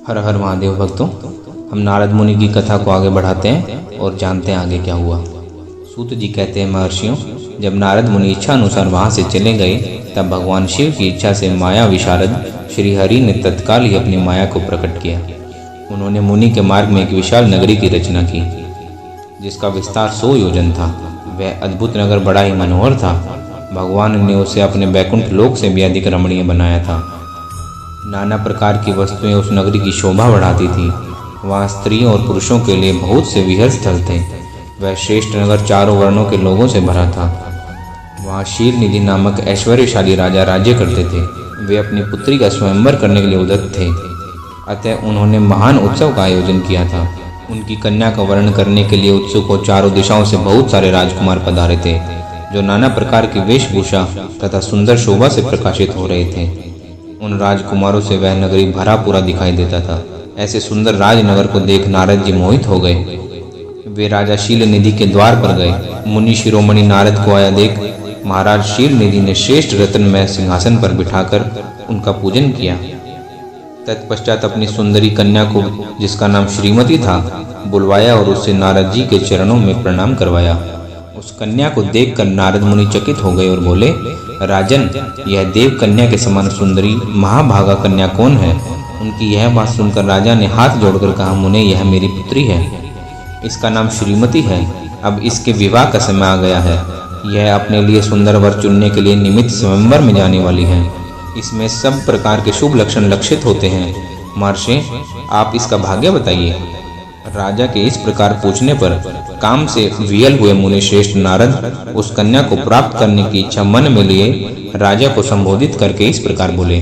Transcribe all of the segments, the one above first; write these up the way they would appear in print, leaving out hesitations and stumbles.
हर हर महादेव भक्तों, हम नारद मुनि की कथा को आगे बढ़ाते हैं और जानते हैं आगे क्या हुआ। सूत जी कहते हैं, महर्षियों, जब नारद मुनि इच्छा अनुसार वहाँ से चले गए तब भगवान शिव की इच्छा से माया विशारद श्री हरि ने तत्काल ही अपनी माया को प्रकट किया। उन्होंने मुनि के मार्ग में एक विशाल नगरी की रचना की जिसका विस्तार 100 योजन था। वह अद्भुत नगर बड़ा ही मनोहर था। भगवान ने उसे अपने बैकुंठ लोक से भी अधिक रमणीय बनाया था। नाना प्रकार की वस्तुएं उस नगरी की शोभा बढ़ाती थी। वहाँ स्त्रियों और पुरुषों के लिए बहुत से विहर स्थल थे। वह श्रेष्ठ नगर चारों वर्णों के लोगों से भरा था। वहाँ शील निधि नामक ऐश्वर्यशाली राजा राज्य करते थे। वे अपनी पुत्री का स्वयंवर करने के लिए उद्यत थे, अतः उन्होंने महान उत्सव का आयोजन किया था। उनकी कन्या का वर्ण करने के लिए उत्सुक और चारों दिशाओं से बहुत सारे राजकुमार पधारे थे, जो नाना प्रकार की वेशभूषा तथा सुंदर शोभा से प्रकाशित हो रहे थे। उन राजकुमारों से वह नगरी भरा पूरा दिखाई देता था। ऐसे सुंदर राजनगर को देख नारद जी मोहित हो गए। वे राजा शील निधि के द्वार पर गए। मुनि शिरोमणि नारद को आया देख महाराज शील निधि ने श्रेष्ठ रत्नमय सिंहासन पर बिठाकर उनका पूजन किया। तत्पश्चात अपनी सुंदरी कन्या को, जिसका नाम श्रीमती था, बुलवाया और उससे नारद जी के चरणों में प्रणाम करवाया। उस कन्या को देखकर नारद मुनि चकित हो गए और बोले, राजन, यह देव कन्या के समान सुंदरी महाभागा कन्या कौन है? उनकी यह बात सुनकर राजा ने हाथ जोड़कर कहा, मुने, यह मेरी पुत्री है। इसका नाम श्रीमती है। अब इसके विवाह का समय आ गया है। यह अपने लिए सुंदर वर चुनने के लिए निमित्त स्वयंवर में जाने वाली है। इसमें सब प्रकार के शुभ लक्षण लक्षित होते हैं। महर्षि, आप इसका भाग्य बताइए। राजा के इस प्रकार पूछने पर काम से वियल हुए मुनि श्रेष्ठ नारद उस कन्या को प्राप्त करने की इच्छा मन में लिए राजा को संबोधित करके इस प्रकार बोले,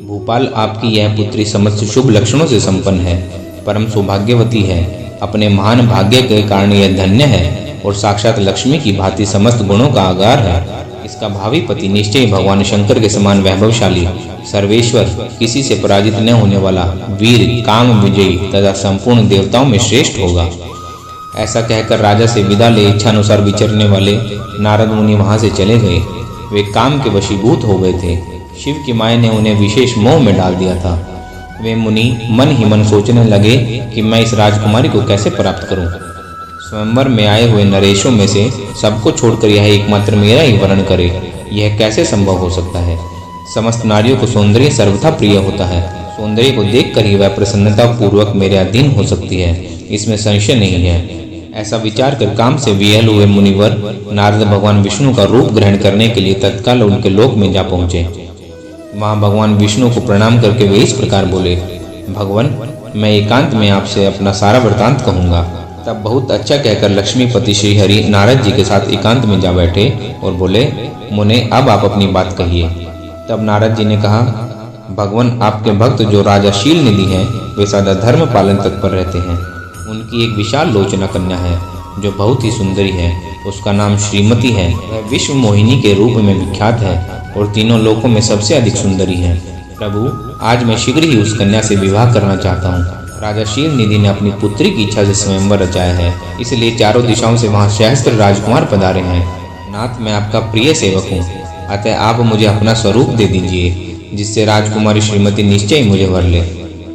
भूपाल, आपकी यह पुत्री समस्त शुभ लक्षणों से संपन्न है, परम सौभाग्यवती है। अपने महान भाग्य के कारण यह धन्य है और साक्षात लक्ष्मी की भांति समस्त गुणों का आगार है। इसका भावी पति निश्चय भगवान शंकर के समान वैभवशाली, सर्वेश्वर, किसी से पराजित न होने वाला, वीर, काम विजयी तथा संपूर्ण देवताओं में श्रेष्ठ होगा। ऐसा कहकर राजा से विदा ले इच्छानुसार विचरने वाले नारद मुनि वहां से चले गए। वे काम के वशीभूत हो गए थे। शिव की माया ने उन्हें विशेष मोह में डाल दिया था। वे मुनि मन ही मन सोचने लगे कि मैं इस राजकुमारी को कैसे प्राप्त करूं। स्वयंवर में आए हुए नरेशों में से सबको छोड़कर यह एकमात्र मेरा ही वर्ण करे, यह कैसे संभव हो सकता है? समस्त नारियों को सौंदर्य सर्वथा प्रिय होता है। सौंदर्य को देखकर ही वह प्रसन्नता पूर्वक मेरे अधीन हो सकती है, इसमें संशय नहीं है। ऐसा विचार कर काम से विहल हुए मुनिवर नारद भगवान विष्णु का रूप ग्रहण करने के लिए तत्काल उनके लोक में जा पहुंचे। वहां भगवान विष्णु को प्रणाम करके वे इस प्रकार बोले, भगवान, मैं एकांत में आपसे अपना सारा वृतांत कहूँगा। तब बहुत अच्छा कहकर लक्ष्मीपति श्री हरि नारद जी के साथ एकांत में जा बैठे और बोले, मुने, अब आप अपनी बात कहिए। तब नारद जी ने कहा, भगवान, आपके भक्त जो राजा शील निधि हैं, वे सदा धर्म पालन तत्पर रहते हैं। उनकी एक विशाल लोचना कन्या है जो बहुत ही सुंदरी है। उसका नाम श्रीमती है। वह विश्व मोहिनी के रूप में विख्यात है और तीनों लोकों में सबसे अधिक सुंदरी है। प्रभु, आज मैं शीघ्र ही उस कन्या से विवाह करना चाहता हूँ। राजा शील निधि ने अपनी पुत्री की इच्छा से स्वयंवर रचाया है, इसलिए चारों दिशाओं से वहाँ सहस्त्र राजकुमार पधारे हैं। नाथ, मैं आपका प्रिय सेवक हूँ, अतः आप मुझे अपना स्वरूप दे दीजिए, जिससे राजकुमारी श्रीमती निश्चय मुझे वर ले।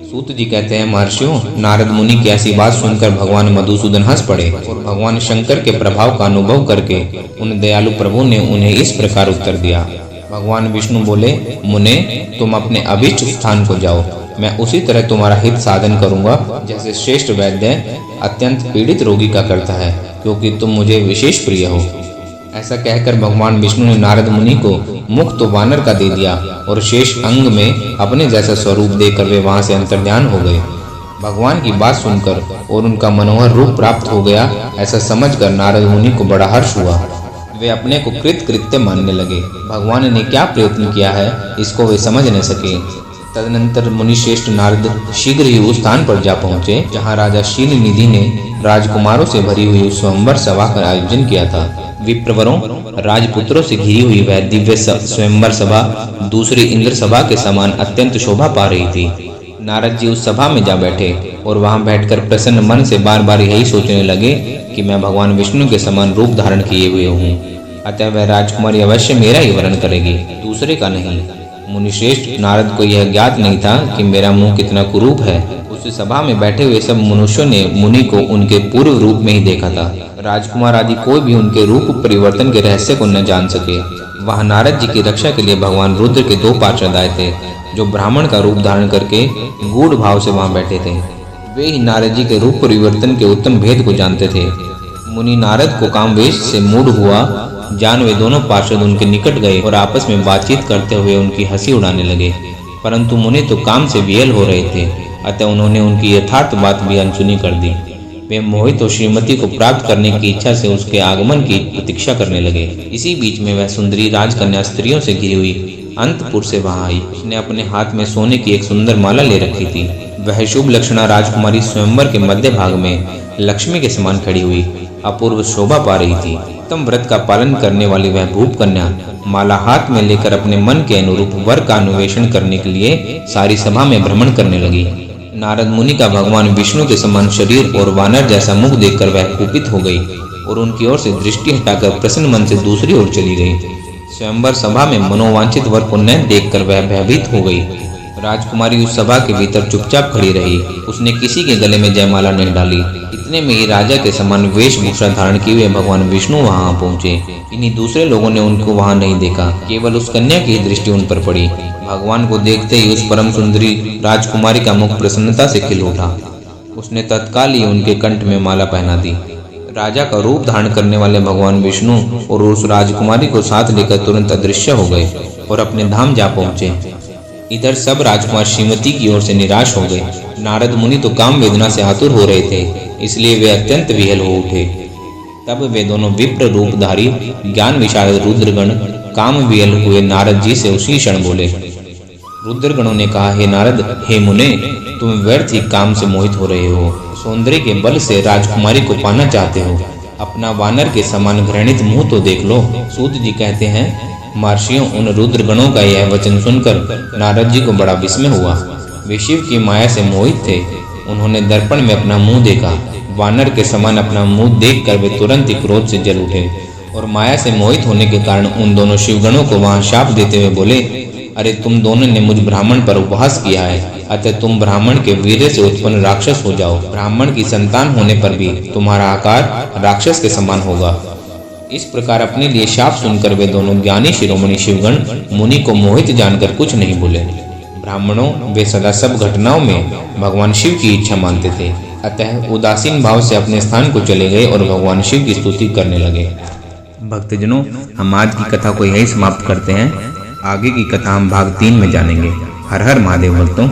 सूत जी कहते हैं, महर्षियों, नारद मुनि की ऐसी बात सुनकर भगवान मधुसूदन हंस पड़े और भगवान शंकर के प्रभाव का अनुभव करके उन दयालु प्रभु ने उन्हें इस प्रकार उत्तर दिया। भगवान विष्णु बोले, मुने, तुम अपने अभीष्ट स्थान को जाओ। मैं उसी तरह तुम्हारा हित साधन करूंगा जैसे श्रेष्ठ वैद्य अत्यंत पीड़ित रोगी का करता है, क्योंकि तुम मुझे विशेष प्रिय हो। ऐसा कहकर भगवान विष्णु ने नारद मुनि को मुख तो वानर का दे दिया और शेष अंग में अपने जैसा स्वरूप देकर वे वहां से अंतर्ध्यान हो गए। भगवान की बात सुनकर और उनका मनोहर रूप प्राप्त हो गया, ऐसा समझकर नारद मुनि को बड़ा हर्ष हुआ। वे अपने को कृत्य मानने लगे। भगवान ने क्या प्रयत्न किया है, इसको वे समझ न सके। तदनंतर मुनि श्रेष्ठ नारद शीघ्र ही उस स्थान पर जा पहुंचे जहां राजा शील निधि ने राजकुमारों से भरी हुई स्वयंवर सभा का आयोजन किया था। विप्रवरों, राजपुत्रों से घिरी हुई वह दिव्य स्वयंवर सभा दूसरी इंद्र सभा के समान अत्यंत शोभा पा रही थी। नारद जी उस सभा में जा बैठे और वहां बैठकर प्रसन्न मन से बार बार यही सोचने लगे कि मैं भगवान विष्णु के समान रूप धारण किए हुए हूँ, अतः वह राजकुमारी अवश्य मेरा ही वर्ण करेगी, दूसरे का नहीं। मुनिश्रेष्ठ, नारद को यह ज्ञात नहीं था कि मेरा मुंह कितना कुरूप है। उस सभा में बैठे हुए सब मनुष्यों ने मुनि को उनके पूर्व रूप में ही देखा था। राजकुमार आदि कोई भी उनके रूप परिवर्तन के रहस्य को न जान सके। वहां नारद जी की रक्षा के लिए भगवान रुद्र के 2 पार्षद आए थे, जो ब्राह्मण का रूप धारण करके गूढ़ भाव से वहां बैठे थे। वे ही नारद जी के रूप परिवर्तन के उत्तम भेद को जानते थे। मुनि नारद को कामवेश से मूढ़ हुआ जान वे दोनों पार्षद उनके निकट गए और आपस में बातचीत करते हुए उनकी हंसी उड़ाने लगे। परंतु मुनि तो काम से विहल हो रहे थे, अतः उन्होंने उनकी यथार्थ बात भी अनसुनी कर दी। वे मोहित और श्रीमती को प्राप्त करने की इच्छा से उसके आगमन की प्रतीक्षा करने लगे। इसी बीच में वह सुंदरी राजकन्या स्त्रियों से घिरी हुई अंतपुर से वहां आई। उसने अपने हाथ में सोने की एक सुंदर माला ले रखी थी। वह शुभ लक्षणा राजकुमारी स्वयंवर के मध्य भाग में लक्ष्मी के समान खड़ी हुई अपूर्व शोभा पा रही थी। उत्तम व्रत का पालन करने वाली वह भूप कन्या माला हाथ में लेकर अपने मन के अनुरूप वर का अन्वेषण करने के लिए सारी सभा में भ्रमण करने लगी। नारद मुनि का भगवान विष्णु के समान शरीर और वानर जैसा मुख देखकर वह कुपित हो गई और उनकी ओर से दृष्टि हटाकर प्रसन्न मन से दूसरी ओर चली गई। स्वयंवर सभा में मनोवांछित वर को न देखकर वह भयभीत हो गई। राजकुमारी उस सभा के भीतर चुपचाप खड़ी रही। उसने किसी के गले में जयमाला नहीं डाली। इतने में ही राजा के समान वेशभूषा धारण किए हुए भगवान विष्णु वहां पहुंचे। इन्हीं दूसरे लोगों ने उनको वहां नहीं देखा, केवल उस कन्या की दृष्टि उन पर पड़ी। भगवान को देखते ही उस परम सुंदरी राजकुमारी का मुख प्रसन्नता से खिल उठा। उसने तत्काल ही उनके कंठ में माला पहना दी। राजा का रूप धारण करने वाले भगवान विष्णु और उस राजकुमारी को साथ लेकर तुरंत अदृश्य हो गए और अपने धाम जा पहुंचे। इधर सब राजकुमार श्रीमती की ओर से निराश हो गए। नारद मुनि तो काम वेदना से आतुर हो रहे थे, इसलिए वे अत्यंत विहल हो उठे। तब वे दोनों विप्र रूपधारी ज्ञान विशारद रुद्रगण काम विहल हुए नारद जी से उसी क्षण बोले। रुद्रगणों ने कहा, हे नारद, हे मुने, तुम व्यर्थ ही काम से मोहित हो रहे हो। सौंदर्य के बल से राजकुमारी को पाना चाहते हो। अपना वानर के समान घृणित मुंह तो देख लो। सूत जी कहते हैं, महर्षियों, उन रुद्रगणों का यह वचन सुनकर नारद जी को बड़ा विस्मय हुआ। वे शिव की माया से मोहित थे। उन्होंने दर्पण में अपना मुंह देखा। वानर के समान अपना मुंह देखकर वे तुरंत ही क्रोध से जल उठे और माया से मोहित होने के कारण उन दोनों शिवगणों को वहां शाप देते हुए बोले, अरे तुम दोनों ने मुझ ब्राह्मण पर उपहास किया है, अतः तुम ब्राह्मण के वीर्य से उत्पन्न राक्षस हो जाओ। ब्राह्मण की संतान होने पर भी तुम्हारा आकार राक्षस के समान होगा। इस प्रकार अपने लिए शाप सुनकर वे दोनों ज्ञानी शिरोमणि शिवगण मुनि को मोहित जानकर कुछ नहीं बोले। ब्राह्मणों, वे सदा सब घटनाओं में भगवान शिव की इच्छा मानते थे, अतः उदासीन भाव से अपने स्थान को चले गए और भगवान शिव की स्तुति करने लगे। भक्तजनों, हम आज की कथा को यही समाप्त करते हैं। आगे की कथा हम भाग 3 में जानेंगे। हर हर महादेव भक्तों।